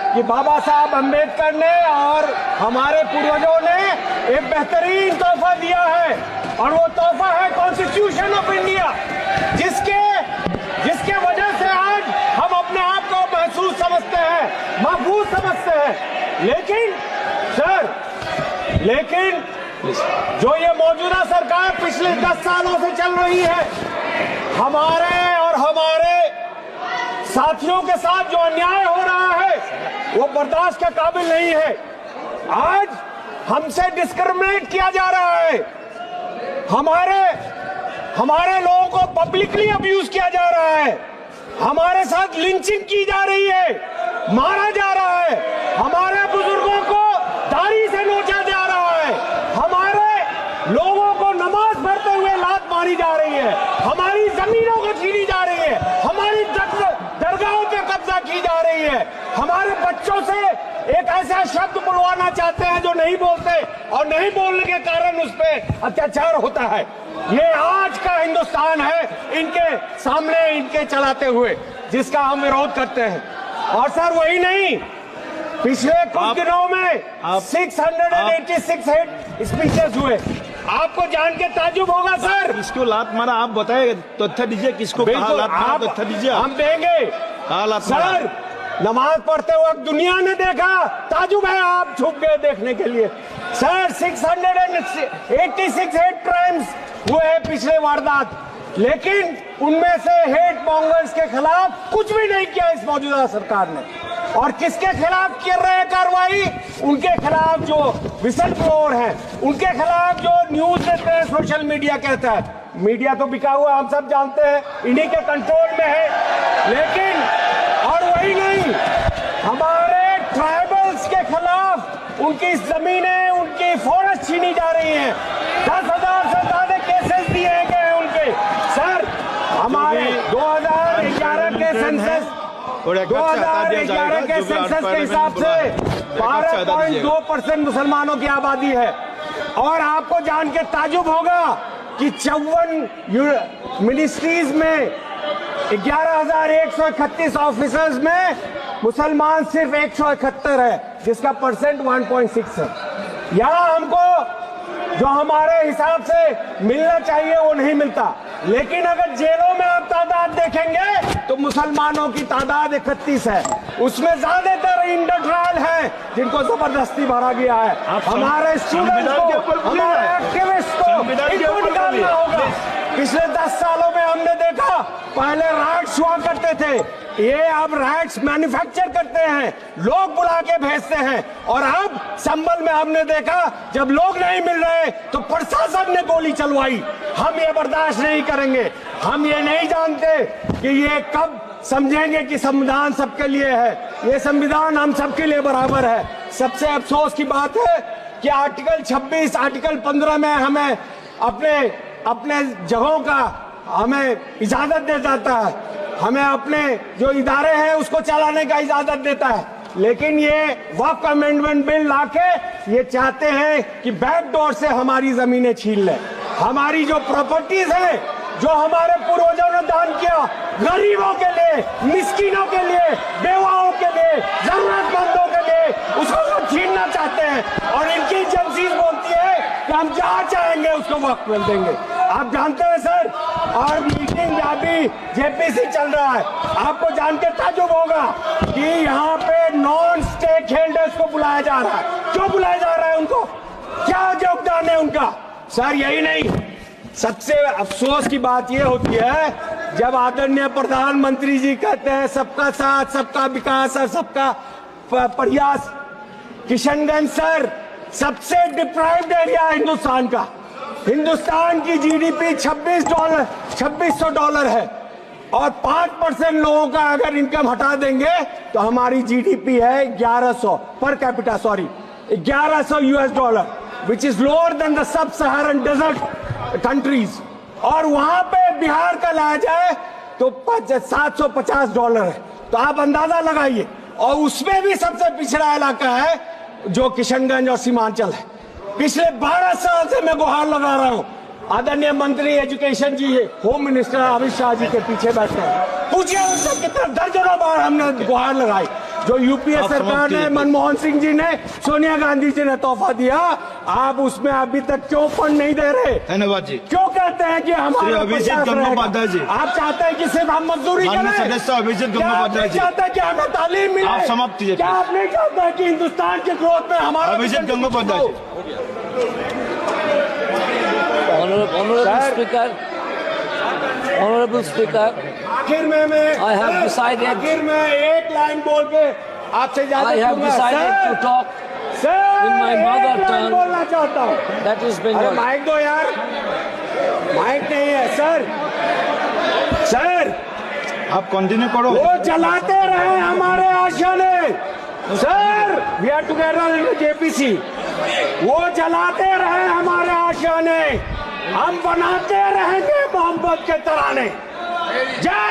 कि बाबा साहब अम्बेडकर ने और हमारे पूर्वजों ने एक बेहतरीन तोहफा दिया है, और वो तोहफा है कॉन्स्टिट्यूशन ऑफ इंडिया, जिसके वजह से आज हम अपने आप को महसूस समझते हैं, महफूज समझते हैं। लेकिन जो ये मौजूदा सरकार पिछले 10 सालों से चल रही है, हमारे और हमारे साथियों के साथ जो अन्याय हो रहा है वो बर्दाश्त के काबिल नहीं है। आज हमसे डिस्क्रिमिनेट किया जा रहा है, हमारे लोगों को पब्लिकली अब्यूज किया जा रहा है, हमारे साथ लिंचिंग की जा रही है, मारा जा रहा है, हमारे बुजुर्गों को दाढ़ी से नोचा जा रहा है, हमारे लोगों को नमाज पढ़ते हुए लात मारी जा रही है, हमारी जमीनों को छीनी जा रही है, हमारी दरगाहों पे कब्जा की जा रही है, हमारे बच्चों से एक ऐसा शब्द बुलवाना चाहते हैं जो नहीं बोलते, और नहीं बोलने के कारण उस पर अत्याचार होता है। ये आज का हिंदुस्तान है इनके सामने, इनके चलाते हुए, जिसका हम विरोध करते हैं। और सर वही नहीं, पिछले कुछ दिनों में 686 हेट स्पीचेस हुए। आपको जान के ताजुब होगा सर। किसको लात मारा आप बताए, तथ्य दीजिए, किसको कहा लात मारा, तथ्य दीजिए। हम देंगे सर। नमाज पढ़ते वक्त दुनिया ने देखा, ताजुब है आप छुप गए देखने के लिए। सर 686 हेट क्राइम्स हुए हैं पिछले वारदात, लेकिन उनमें से हेट मॉन्गर्स के खिलाफ कुछ भी नहीं किया इस मौजूदा सरकार ने। और किसके खिलाफ कर रहे हैं कार्रवाई? उनके खिलाफ जो विसल ब्लोअर हैं, उनके खिलाफ जो न्यूज देते हैं, सोशल मीडिया कहता है। मीडिया तो बिका हुआ हम सब जानते हैं, इन्हीं के कंट्रोल में है। लेकिन और वही नहीं, हमारे ट्राइबल्स के खिलाफ उनकी जमीनें, उनकी फॉरेस्ट छीनी जा रही हैं। 10,000 से ज्यादा केसेस दिए गए उनके। सर हमारे 2011 के सेंसस 2011 के सेंसस के हिसाब से 12.2% मुसलमानों की आबादी है। और आपको जान के ताजुब होगा कि 54 मिनिस्ट्रीज में 11,131 ऑफिसर्स में मुसलमान सिर्फ 171 है, जिसका परसेंट 1.6 है। यहाँ हमको जो हमारे हिसाब से मिलना चाहिए वो नहीं मिलता। लेकिन अगर जेलों में आप तादाद देखेंगे तो मुसलमानों की तादाद 31 है, उसमें ज्यादातर इंडर ट्रायल है जिनको जबरदस्ती भरा गया है। हमारे स्टूडेंट्स को, हमारे एक्टिविस्ट को इनको निकालना होगा। पिछले 10 सालों में हमने देखा, पहले राइट्स हुआ करते थे, ये अब राइट्स मैन्युफैक्चर करते हैं, लोग बुला के भेजते हैं। और अब संभल में हमने देखा, जब लोग नहीं मिल रहे तो प्रशासन ने गोली चलवाई। हम ये बर्दाश्त नहीं करेंगे। हम ये नहीं जानते कि ये कब समझेंगे कि संविधान सबके लिए है। ये संविधान हम सबके लिए बराबर है। सबसे अफसोस की बात है कि आर्टिकल 26, आर्टिकल 15 में हमें अपने जगहों का हमें इजाजत दे जाता है, हमें अपने जो इदारे हैं उसको चलाने का इजाजत देता है। लेकिन ये वक्फ अमेंडमेंट बिल लाके ये चाहते हैं कि बैकडोर से हमारी जमीनें छीन लें। हमारी जो प्रॉपर्टीज हैं, जो हमारे पूर्वजों ने दान किया, गरीबों के लिए, मिस्किनों के लिए, बेवाओं के लिए, जरूरतमंदों के लिए, उसको वो छीनना चाहते हैं। और इनकी एजेंसीज बोलती है कि हम जहाँ चाहेंगे उसको वक्त मिल देंगे। आप जानते हैं सर, और मीटिंग अभी जेपीसी चल रहा है। आपको जान के ताजुब होगा कि यहाँ पे नॉन स्टेक होल्डर्स को बुलाया जा रहा है। क्यों बुलाया जा रहा है उनको? क्या योगदान है उनका? सर यही नहीं, सबसे अफसोस की बात यह होती है जब आदरणीय प्रधानमंत्री जी कहते हैं सबका साथ, सबका विकास और सबका प्रयास। किशनगंज सर सबसे डिप्राइव्ड एरिया है हिंदुस्तान का। हिंदुस्तान की जीडीपी $2600 है, और 5% लोगों का अगर इनकम हटा देंगे तो हमारी जीडीपी है 1100 per capita, sorry $1100, which is lower than the sub Saharan desert countries. और वहां पे बिहार का लाया जाए तो $750 है। तो आप अंदाजा लगाइए। और उसमें भी सबसे पिछड़ा इलाका है जो किशनगंज और सीमांचल है। पिछले 12 साल से मैं गुहार लगा रहा हूं। आदरणीय मंत्री एजुकेशन जी, होम मिनिस्टर अमित शाह जी के पीछे बैठे हैं, पूछिए उनसे कितना दर्जनों बार हमने गुहार लगाई। जो यूपीए आप सरकार समाप्त ने, कीजिए। मनमोहन सिंह जी ने, सोनिया गांधी जी ने तोहफा दिया, आप उसमें अभी तक क्यों फंड नहीं दे रहे? धन्यवाद जी। क्यों कहते हैं कि हमारा श्री अभिजीत 50 गंगोपाध्याय जी। रहेगा? आप चाहते हैं कि सिर्फ हम मजदूरी माननीय करें? सदस्य अभिजीत क्या आप गंगोपाध्याय नहीं जी। चाहते हैं कि हमें तालीम मिले? आप समाप्त कीजिए, क्या आप नहीं चाहते हैं कि हिंदुस्तान के ग्रोथ में हमारा अभिजीत गंगोपाध्याय जी। Honorable Speaker, आखिर में मैं I have decided- आखिर में एक लाइन बोल के आपसे I इजाजत have लूंगा। decided sir, to talk sir, in my एक mother लाइन tongue. बोलना चाहता हूँ। That is अरे Bengali. माइक दो यार, माइक नहीं है सर। सर, आप कंटिन्यू करो। वो चलाते रहे हमारे आशियाने। Sir, we are together in JPC. वो चलाते रहे हमारे आशियाने, हम बनाते रहेंगे मोहब्बत के तराने। जय